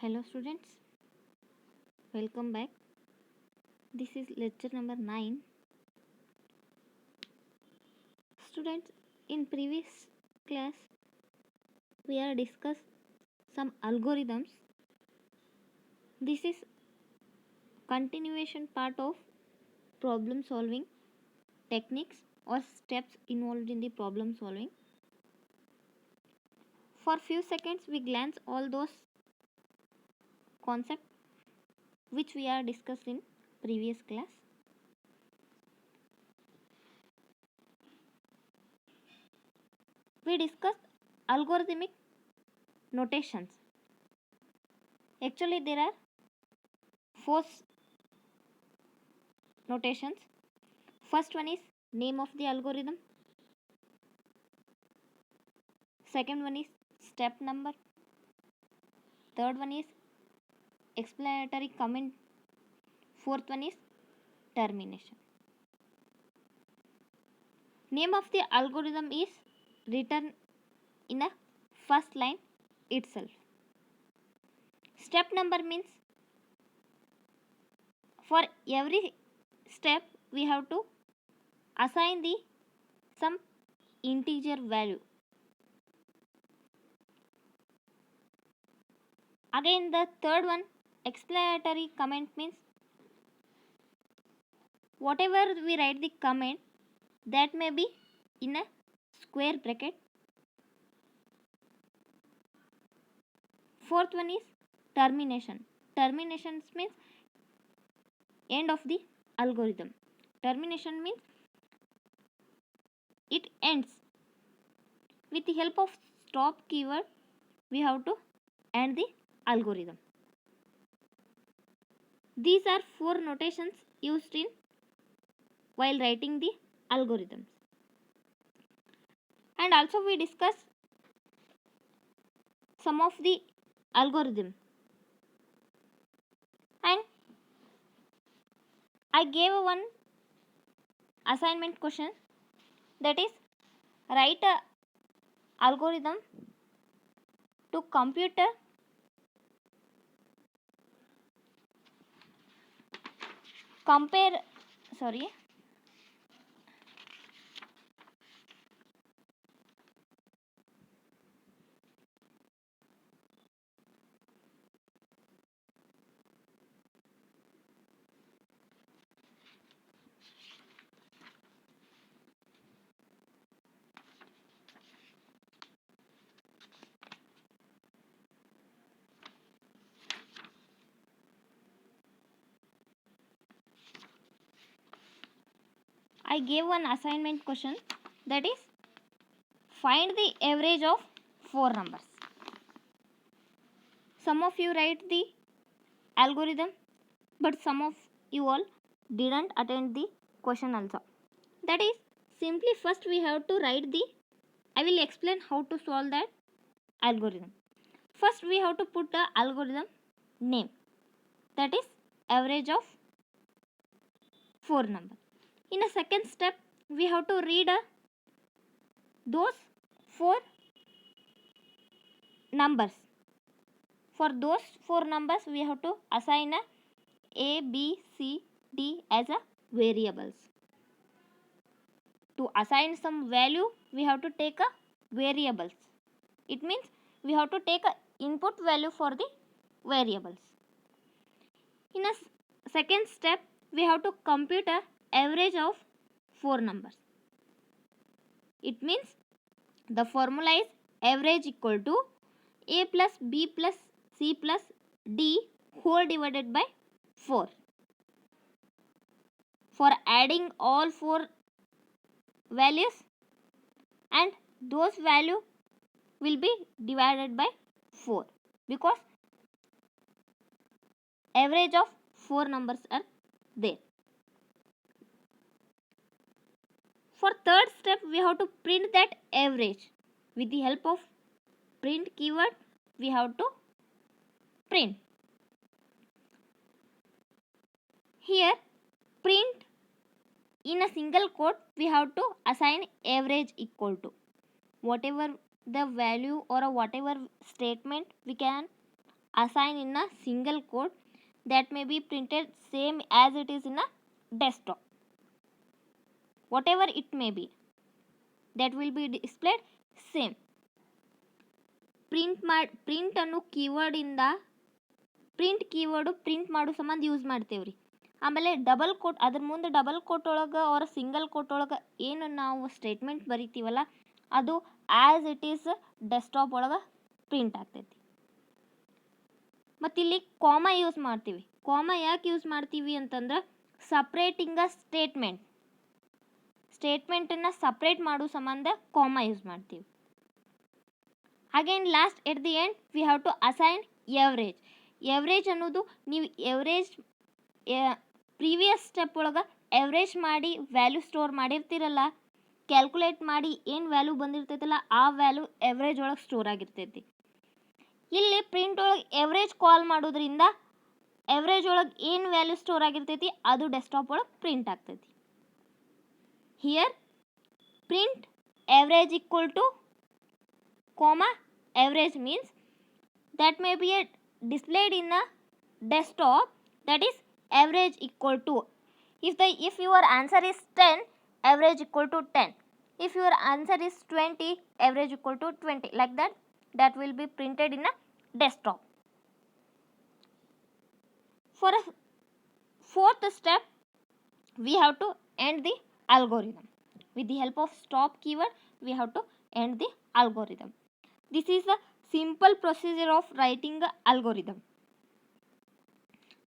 Hello students, welcome back. This is lecture number 9. Students, in previous class we are discussed some algorithms. This is continuation part of problem solving techniques or steps involved in the problem solving. For few seconds we glance all those concepts which we are discussed in previous class. We discussed algorithmic notations. Actually there are 4 notations. First one is name of the algorithm. Second one is step number. Third one is explanatory comment. Fourth one is termination. Name of the algorithm is written in a first line itself. Step number means for every step we have to assign the some integer value. Again the third one, explanatory comment, means whatever we write the comment, that may be in a square bracket. Fourth one is termination. Termination means end of the algorithm. Termination means it ends. With the help of stop keyword we have to end the algorithm. These are 4 notations used in while writing the algorithms. And also we discuss some of the algorithm. And I gave one assignment question, that is write a algorithm to compute I gave one assignment question, that is find the average of 4 numbers. Some of you write the algorithm, but some of you all didn't attend the question also. That is simply first we have to write the, I will explain how to solve that algorithm. First we have to put the algorithm name, that is average of 4 numbers. In a second step we have to read those 4 numbers. For those 4 numbers we have to assign a, b, c, d as a variables. To assign some value we have to take a variables. It means we have to take a input value for the variables. In a second step we have to compute a average of 4 numbers. It means the formula is average equal to a plus b plus c plus d whole divided by 4. For adding all 4 values, and those value will be divided by 4, because average of 4 numbers are there. For third step we have to print that average. With the help of print keyword we have to print. Here print in a single quote we have to assign average equal to whatever the value or whatever statement we can assign in a single code that may be printed same as it is in a desktop. Whatever it may be, that will be displayed same. Print ಅನ್ನೋ ಕೀವರ್ಡಿಂದ print keyword print ಮಾಡೋ ಸಂಬಂಧ use ಮಾಡ್ತೇವ್ರಿ. ಆಮೇಲೆ double quote, ಅದ್ರ ಮುಂದೆ double quote ಒಳಗೆ ಅವರ single coat ಒಳಗೆ ಏನು ನಾವು ಸ್ಟೇಟ್ಮೆಂಟ್ ಬರಿತೀವಲ್ಲ ಅದು ಆ್ಯಸ್ ಇಟ್ ಈಸ್ ಡೆಸ್ಕ್ಟಾಪ್ ಒಳಗೆ ಪ್ರಿಂಟ್ ಆಗ್ತೈತಿ. ಮತ್ತು ಇಲ್ಲಿ ಕಾಮ ಯೂಸ್ ಮಾಡ್ತೀವಿ. ಕಾಮ ಯಾಕೆ ಯೂಸ್ ಮಾಡ್ತೀವಿ ಅಂತಂದ್ರೆ ಸಪ್ರೇಟಿಂಗ್ ಅ ಸ್ಟೇಟ್ಮೆಂಟನ್ನು ಸಪ್ರೇಟ್ ಮಾಡೋ ಸಂಬಂಧ ಕಾಮ ಯೂಸ್ ಮಾಡ್ತೀವಿ. Again last at the end we have to assign average. Average ಅನ್ನೋದು ನೀವು ಎವರೇಜ್ ಪ್ರೀವಿಯಸ್ ಸ್ಟೆಪ್ ಒಳಗೆ ಎವರೇಜ್ ಮಾಡಿ ವ್ಯಾಲ್ಯೂ ಸ್ಟೋರ್ ಮಾಡಿರ್ತೀರಲ್ಲ, ಕ್ಯಾಲ್ಕುಲೇಟ್ ಮಾಡಿ ಏನು ವ್ಯಾಲ್ಯೂ ಬಂದಿರ್ತೈತಲ್ಲ ಆ ವ್ಯಾಲ್ಯೂ ಎವರೇಜ್ ಒಳಗೆ ಸ್ಟೋರ್ ಆಗಿರ್ತೈತಿ. ಇಲ್ಲಿ ಪ್ರಿಂಟ್ ಒಳಗೆ ಎವರೇಜ್ ಕಾಲ್ ಮಾಡೋದ್ರಿಂದ ಎವರೇಜ್ ಒಳಗೆ ಏನು ವ್ಯಾಲ್ಯೂ ಸ್ಟೋರ್ ಆಗಿರ್ತೈತಿ ಅದು ಡೆಸ್ಕ್ಟಾಪ್ ಒಳಗೆ ಪ್ರಿಂಟ್ ಆಗ್ತೈತಿ. Here print average equal to comma average means that may be displayed in a desktop, that is average equal to, if your answer is 10, average equal to 10, if your answer is 20, average equal to 20, like that will be printed in a desktop. For a fourth step, we have to end the algorithm. With the help of stop keyword, we have to end the algorithm. This is a simple procedure of writing the algorithm.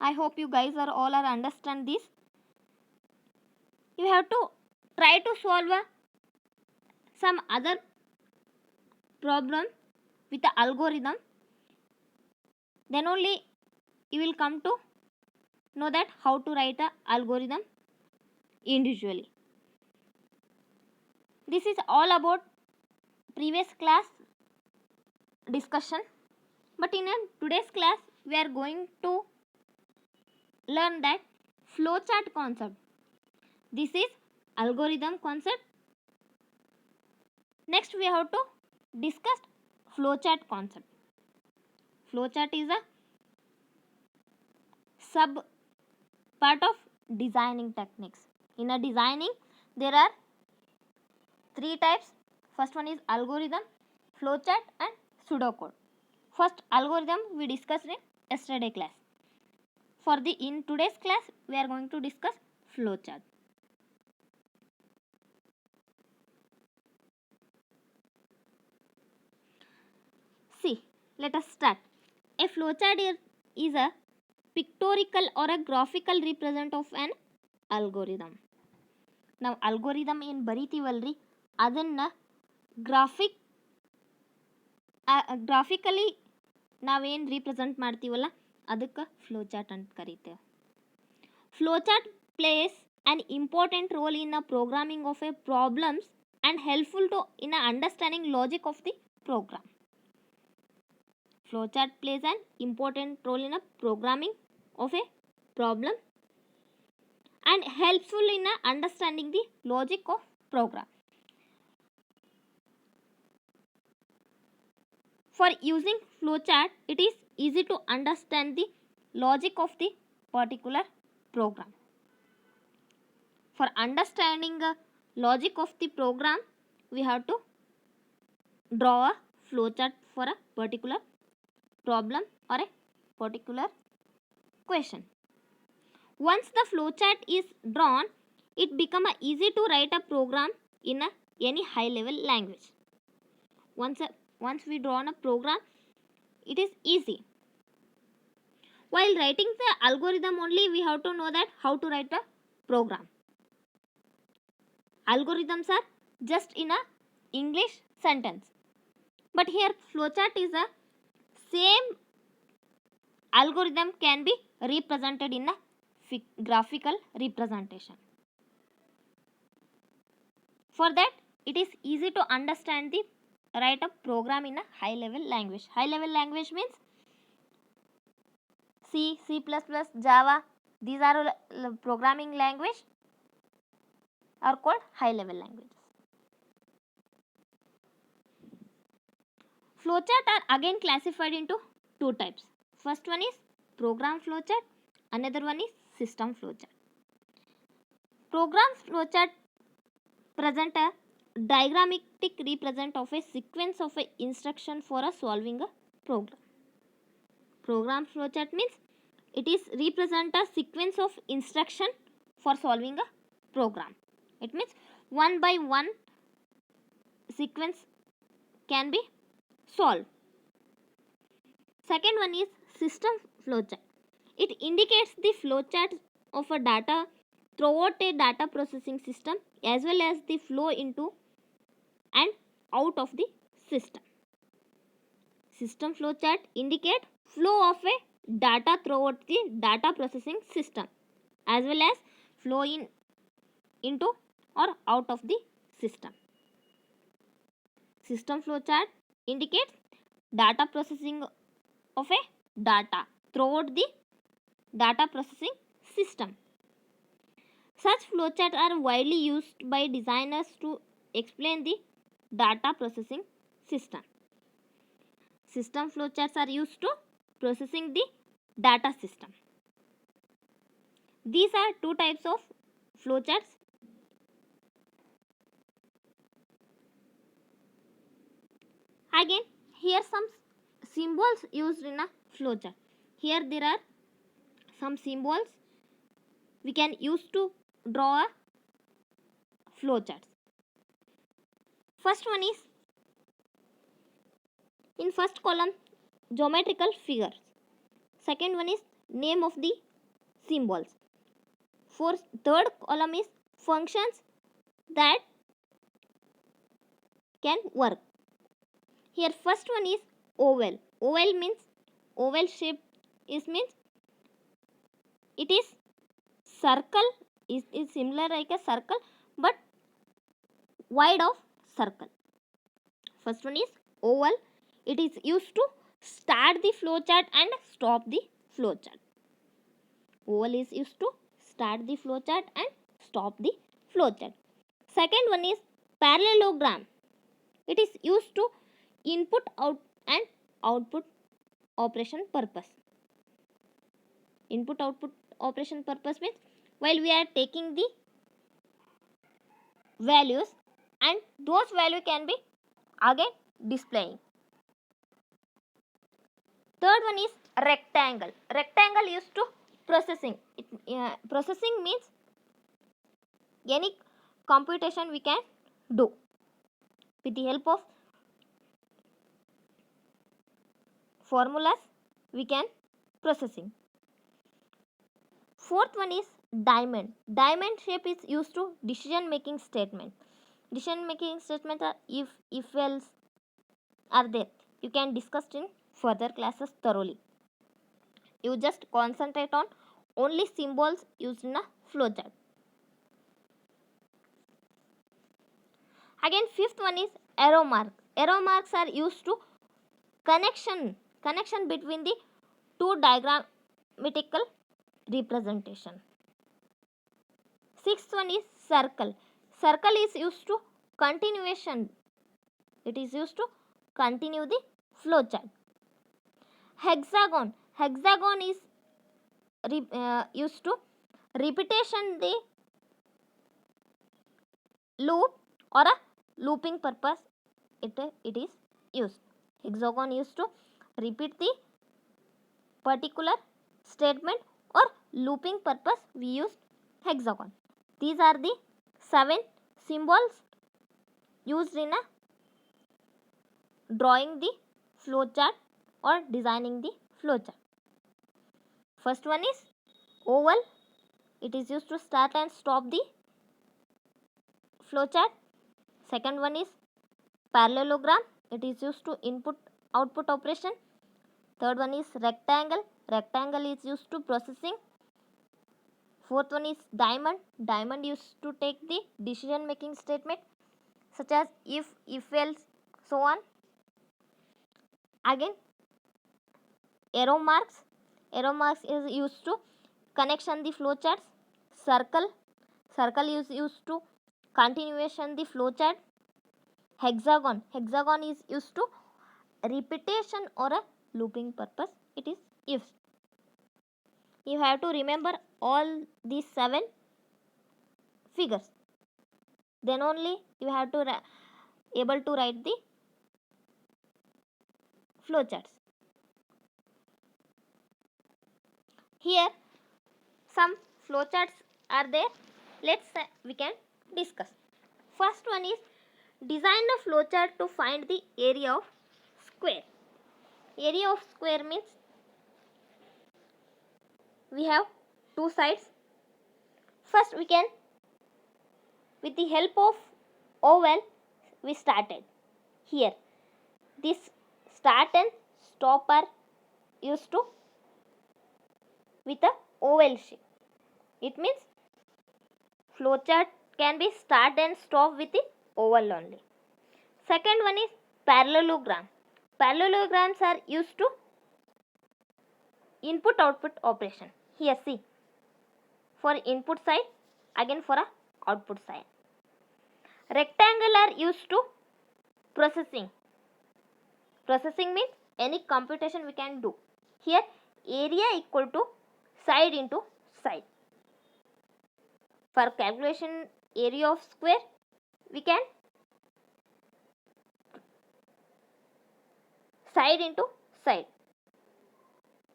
I hope you guys are all understand this. You have to try to solve some other problem with the algorithm. Then only you will come to know that how to write a algorithm individually. This is all about previous class discussion, but in today's class we are going to learn that flowchart concept. This is algorithm concept. Next we have to discuss flowchart concept. Flowchart is a sub part of designing techniques. In a designing there are three types. First one is algorithm, flowchart and pseudocode. First algorithm we discussed in yesterday class. In today's class we are going to discuss flowchart. See, let us start. A flowchart is a pictorial or a graphical represent of an algorithm. ನಾವು algorithm ಏನು ಬರಿತೀವಲ್ರಿ ಅದನ್ನು graphically ನಾವೇನು represent ಮಾಡ್ತೀವಲ್ಲ ಅದಕ್ಕೆ flowchart ಅಂತ ಕರಿತೇವೆ. Flowchart plays an important role in a programming of a problems and helpful to in a understanding logic of the program. Flowchart plays an important role in a programming of a problem and helpful in understanding the logic of program. For using flowchart, it is easy to understand the logic of the particular program. For understanding the logic of the program, we have to draw a flowchart for a particular problem or a particular question. Once the flowchart is drawn, it becomes easy to write a program in any high level language. Once we draw a program, it is easy. While writing the algorithm only, we have to know that how to write a program. Algorithms are just in a English sentence, but here flowchart is a same algorithm can be represented in a graphical representation. For that, it is easy to understand the write a program in a high level language. High level language means C, C++, Java. These are programming language are called high level languages. Flowchart are again classified into two types. First one is program flowchart, another one is system flowchart. Program flowchart present a diagrammatic represent of a sequence of a instruction for a solving a program. Program flowchart means it is represent a sequence of instruction for solving a program. It means one by one sequence can be solved. Second one is system flowchart. It indicates the flowchart of a data throughout a data processing system as well as the flow into and out of the system. System flowchart indicate flow of a data throughout the data processing system as well as flow into or out of the system. System flowchart indicates data processing of a data throughout the data processing system. Such flowcharts are widely used by designers to explain the data processing system. System flowcharts are used to processing the data system. These are two types of flowcharts. Again, here some symbols used in a flowchart. Here there are some symbols we can use to draw a flowchart. First one is in first column geometrical figures. Second one is name of the symbols. Third column is functions that can work. Here first one is oval. Oval means oval shape means it is circle is similar like a circle but wide of circle. First one is oval. It is used to start the flowchart and stop the flowchart. Oval is used to start the flowchart and stop the flowchart. Second one is parallelogram. It is used to input out and output operation purpose. Input output operation purpose means while we are taking the values and those value can be again displaying. Third one is rectangle. Rectangle used to processing. Processing means any computation we can do with the help of formulas we can processing. Fourth one is diamond. Diamond shape is used to decision making statement. Decision making statements are if else are there. You can discuss in further classes thoroughly. You just concentrate on only symbols used in a flowchart. Again, fifth one is arrow mark. Arrow marks are used to connection between the two diagrammatical representation. Sixth one is circle. Circle is used to continuation. It is used to continue the flowchart. Hexagon. Hexagon is used to repetition the loop or a looping purpose. It is used. Hexagon used to repeat the particular statement or looping purpose we use hexagon. These are the 7 symbols used in a drawing the flowchart or designing the flowchart. First one is oval. It is used to start and stop the flowchart. Second one is parallelogram. It is used to input output operation. Third one is rectangle. Rectangle is used to processing. Fourth one is diamond. Diamond used to take the decision making statement such as if else, so on. Again, arrow marks. Arrow marks is used to connection the flowcharts. Circle. Circle is used to continuation the flowchart. Hexagon. Hexagon is used to repetition or a looping purpose. It is you have to remember all these 7 figures. Then only you have to able to write the flowcharts. Here some flowcharts are there. We can discuss. First one is design a flowchart to find the area of square. Area of square means we have two sides. First we can, with the help of oval, we started. Here this start and stop are used to with a oval shape. It means flowchart can be start and stop with the oval only. Second one is parallelogram. Parallelograms are used to input output operation. Here see, for input side, again for a output side. Rectangle are used to processing. Processing means any computation we can do. Here area equal to side into side. For calculation area of square, we can side into side.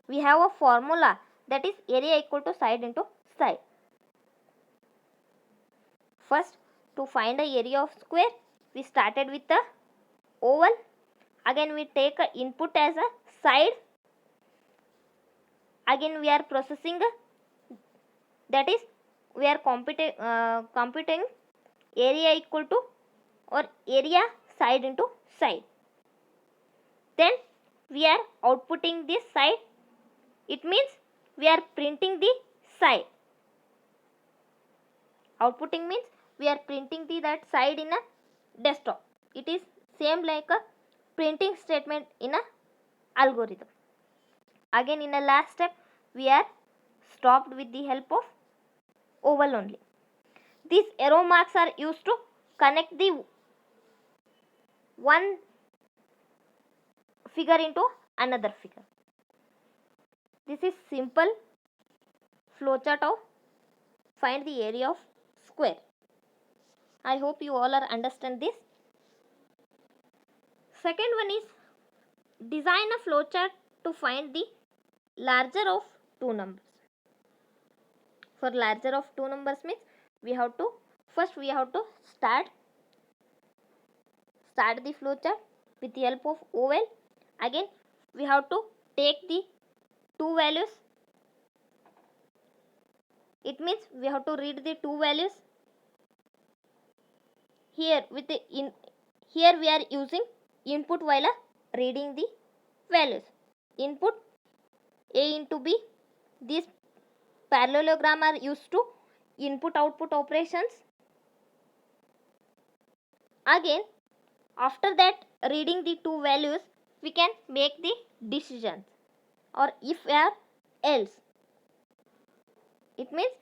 We have a formula, that is area equal to side into side. First, to find the area of square, we started with the oval. Again we take a input as a side. Again we are processing, that is we are computing area equal to or area side into side. Then we are outputting this side. It means we are printing the side. Outputting means we are printing that side in a desktop. It is same like a printing statement in a algorithm. Again in the last step we are stopped with the help of oval only. These arrow marks are used to connect the one figure into another figure. This is simple flowchart of find the area of square. I hope you all are understand this. Second one is design a flowchart to find the larger of two numbers. For larger of two numbers means we have to start the flowchart with the help of oval. Again we have to take the two values. It means we have to read the two values. Here here we are using input while reading the values. Input A into B. These parallelogram are used to input output operations. Again after that reading the two values, we can make the decisions or if or else. It means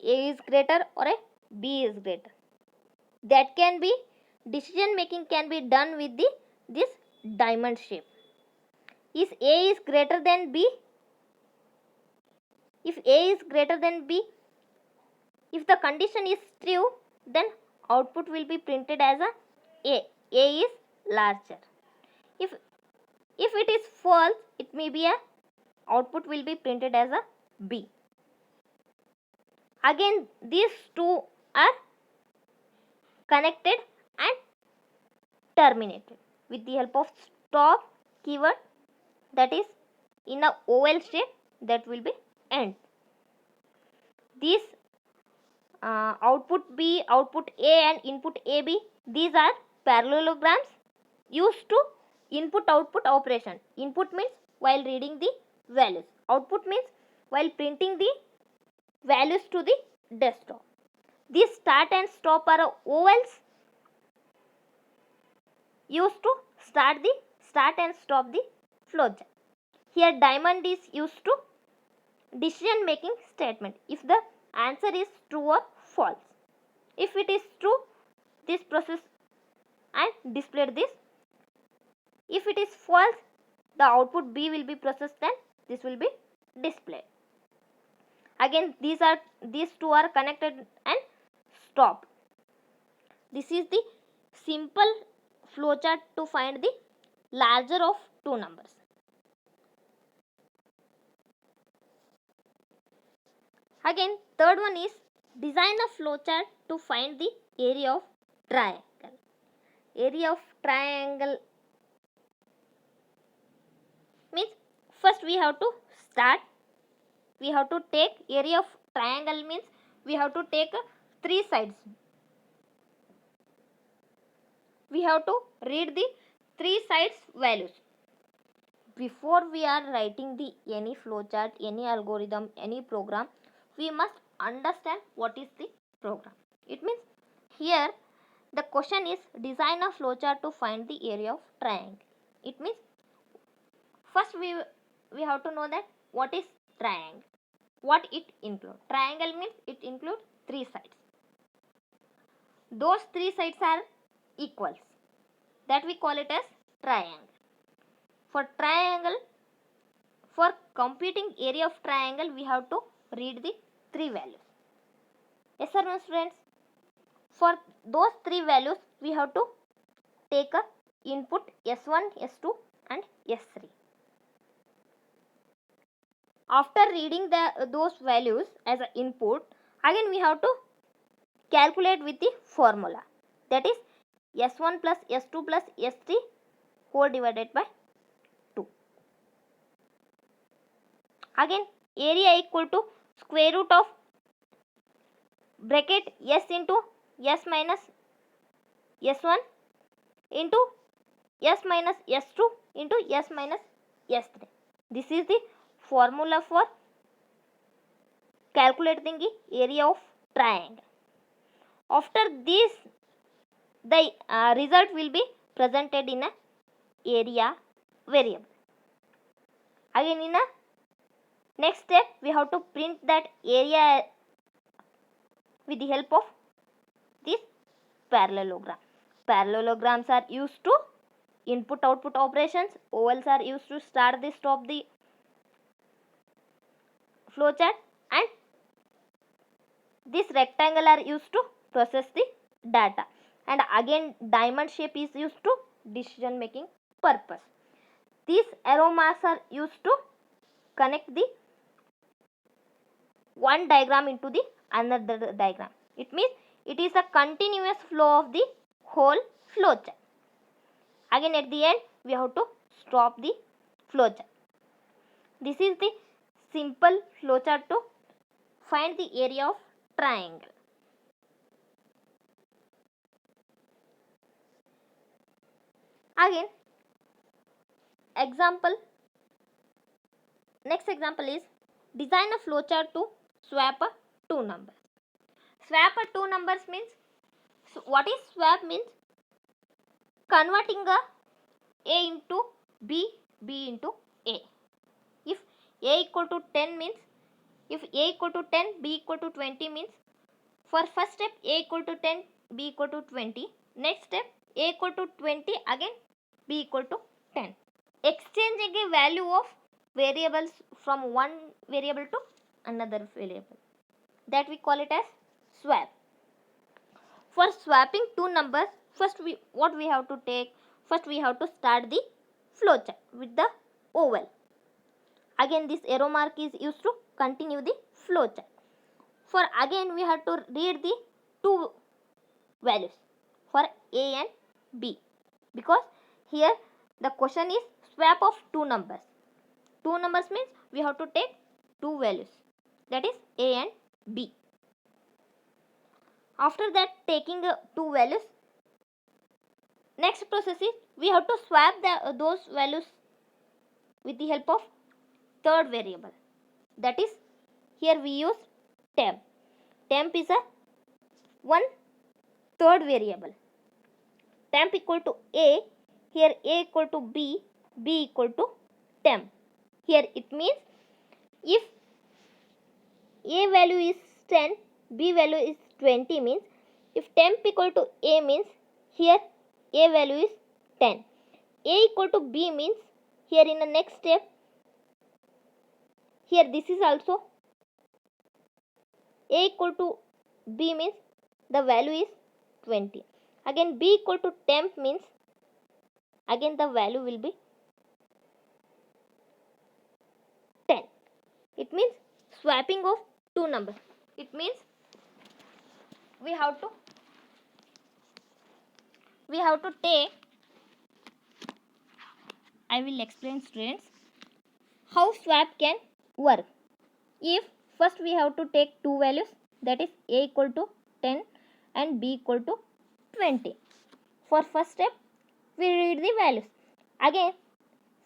A is greater or a B is greater. That can be, decision making can be done with this diamond shape. Is A is greater than B? If A is greater than B, if the condition is true, then output will be printed as A. A is larger. If it is false, it may be output will be printed as B. Again these two are connected and terminated with the help of stop keyword, that is in a oval shape, that will be end. These output B, output A and input AB, these are parallelograms used to input output operation. Input means while reading the values. Output means while printing the values to the desktop. These start and stop are ovals used to start and stop the flowchart. Here diamond is used to decision making statement. If the answer is true or false. If it is true, this process and displayed this. If it is false, the output B will be processed and this will be displayed. Again, these two are connected and stopped. This is the simple flowchart to find the larger of two numbers. Again, third one is design a flowchart to find the area of triangle. Area of triangle means first we have to start. We have to take area of triangle means we have to take three sides. We have to read the three sides values. Before we are writing the any flowchart, any algorithm, any program, we must understand what is the program. It means here the question is design a flowchart to find the area of triangle. It means first we have to know that what is triangle, what it includes. Triangle means it includes three sides. Those three sides are equals, that we call it as triangle. For triangle, for computing area of triangle, we have to read the three values. Yes sir, no students? For those three values, we have to take a input S1, S2 and S3. After reading those values as an input, again we have to calculate with the formula, that is S1 plus S2 plus S3 whole divided by 2. Again, area equal to square root of bracket S into S minus S1 into S minus S2 into S minus S3. This is the formula for calculating the area of triangle. After this, the result will be presented in a area variable. Again, in a next step, we have to print that area with the help of this parallelogram. Parallelograms are used to input output operations. Ovals are used to start the stop the flowchart, and this rectangle are used to process the data, and again diamond shape is used to decision making purpose. These arrow marks are used to connect the one diagram into the another diagram. It means it is a continuous flow of the whole flowchart. Again at the end we have to stop the flowchart. This is the simple flowchart to find the area of triangle. Again, example. Next example is design a flowchart to swap a two numbers. Swap a two numbers means, so what is swap means? Converting a into b, b into a. If a equal to 10 means, if a equal to 10, b equal to 20 means, for first step a equal to 10, b equal to 20. Next step a equal to 20, again b equal to 10. Exchanging a value of variables from one variable to another variable, that we call it as swap. For swapping two numbers, first what we have to take? First we have to start the flowchart with the oval. Again this arrow mark is used to continue the flowchart. For again we have to read the two values for a and b, because here the question is swap of two numbers. Two numbers means we have to take two values, that is a and b. After that, taking two values, next process is we have to swap those values with the help of third variable, that is here we use temp. Temp is a one third variable. Temp equal to a, here a equal to b, b equal to temp. Here it means if a value is 10, b value is 20 means, if temp equal to a means here a value is 10. A equal to b means here in the next step, here this is also A equal to B means the value is 20. Again B equal to temp means again the value will be 10. It means swapping of two numbers. It means we have to take, I will explain students how swap can work. If first we have to take two values, that is A equal to 10 and B equal to 20. For first step we read the values. Again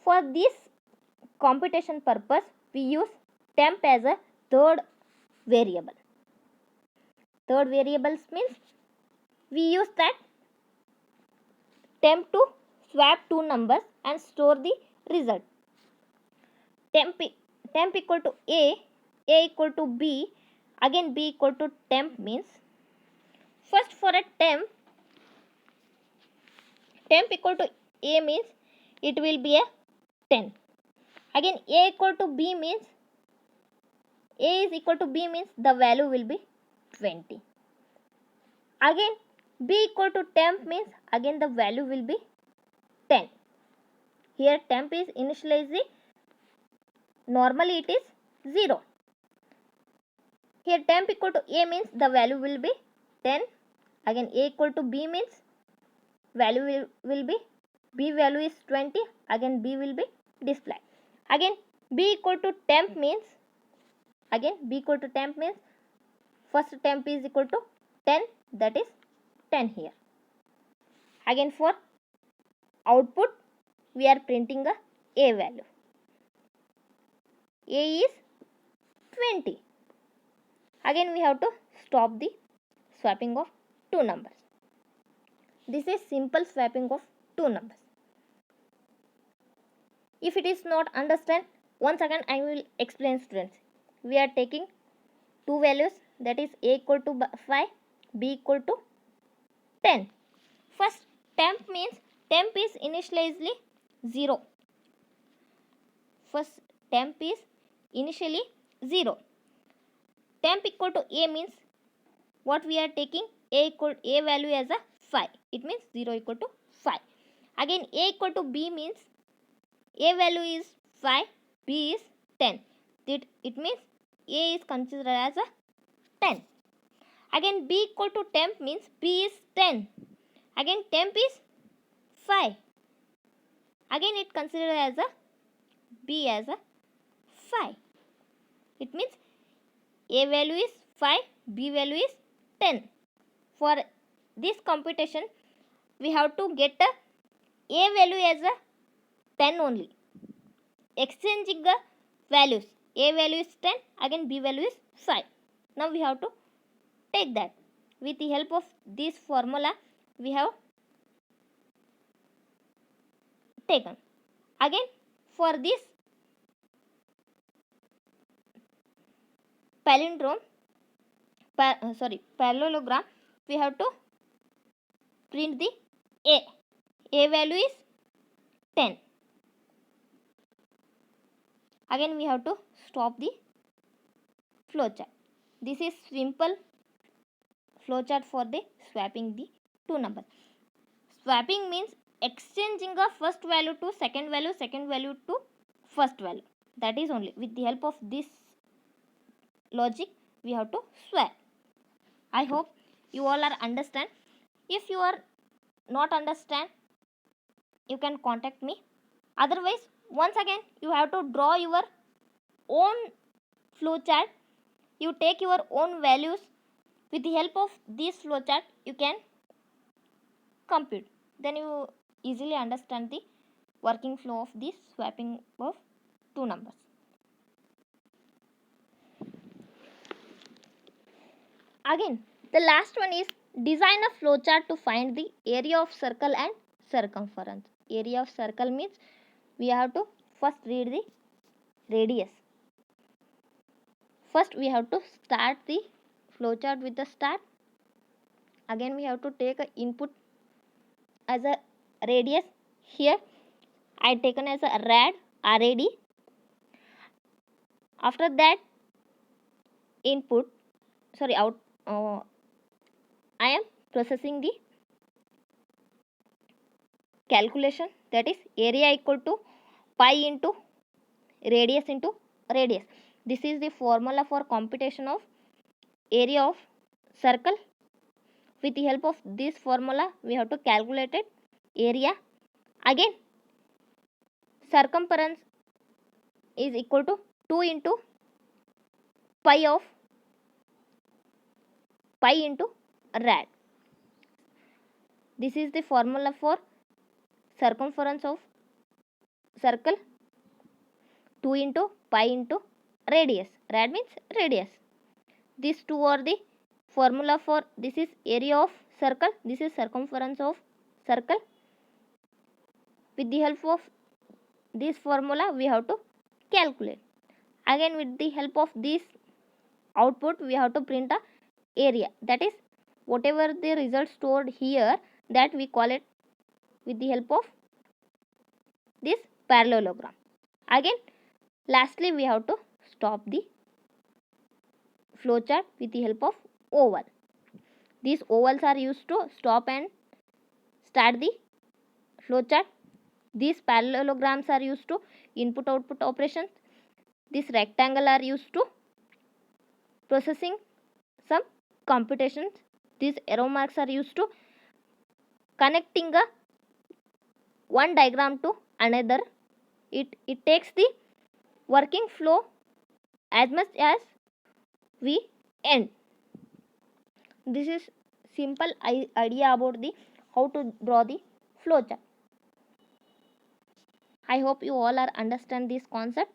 for this computation purpose we use temp as a third variable. Third variables means we use that temp to swap two numbers and store the result. Temp equal to A equal to B, again B equal to temp means first for a temp equal to A means it will be a 10. Again A equal to B means A is equal to B means the value will be 20. Again B equal to temp means again the value will be 10. Here temp is initialized, normally it is 0. Here temp equal to A means the value will be 10. Again A equal to B means value will be, B value is 20. Again B will be displayed. Again B equal to temp means, again B equal to temp means first temp is equal to 10, that is 10 here. Again for output we are printing a value. A is 20. Again we have to stop the swapping of two numbers. This is simple swapping of two numbers. If it is not understand, once again I will explain students. We are taking two values, that is A equal to 5, B equal to 10. First temp means temp is initially 0. First temp is initially 0. Temp equal to A means what we are taking, A value as a 5. It means 0 equal to 5. Again A equal to B means A value is 5, B is 10. It means A is considered as a 10. Again B equal to temp means B is 10. Again temp is 5. Again it considered as a B as a 5. It means A value is 5, B value is 10. For this computation we have to get A value as a 10 only. Exchanging the values. A value is 10, again B value is 5. Now we have to take that. With the help of this formula we have taken. Again for this parallelogram we have to print the A value is 10. Again we have to stop the flowchart. This is simple flowchart for the swapping the two numbers. Swapping means exchanging a first value to second value to first value. That is only with the help of this logic we have to swap. I hope you all are understand. If you are not understand, you can contact me. Otherwise once again you have to draw your own flowchart. You take your own values. With the help of this flowchart you can compute. Then you easily understand the working flow of this swapping of two numbers. Again the last one is design a flowchart to find the area of circle and circumference. Area of circle means we have to first read the radius. First we have to start the flowchart with the start. Again we have to take a input as a radius. Here I taken as a rad. After that input sorry out I am processing the calculation, that is area equal to pi into radius. This is the formula for computation of area of circle. With the help of this formula we have to calculate it area. Again circumference is equal to 2 into pi into rad. This is the formula for circumference of circle, 2 into pi into radius. Rad means radius. These two are the formula for, this is area of circle, this is circumference of circle. With the help of this formula we have to calculate. Again with the help of this output we have to print a area, that is whatever the result stored here, that we call it with the help of this parallelogram. Again lastly we have to stop the flowchart with the help of oval. These ovals are used to stop and start the flowchart. These parallelograms are used to input output operations. This rectangle are used to processing some computations. These arrow marks are used to connecting a one diagram to another. It takes the working flow as much as we end. This is simple idea about the how to draw the flowchart. I hope you all are understand this concept.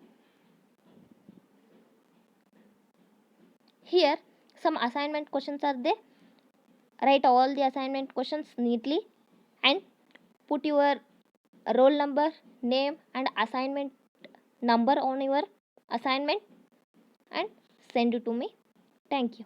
Here some assignment questions are there. Write all the assignment questions neatly and put your roll number, name and assignment number on your assignment and send it to me. Thank you.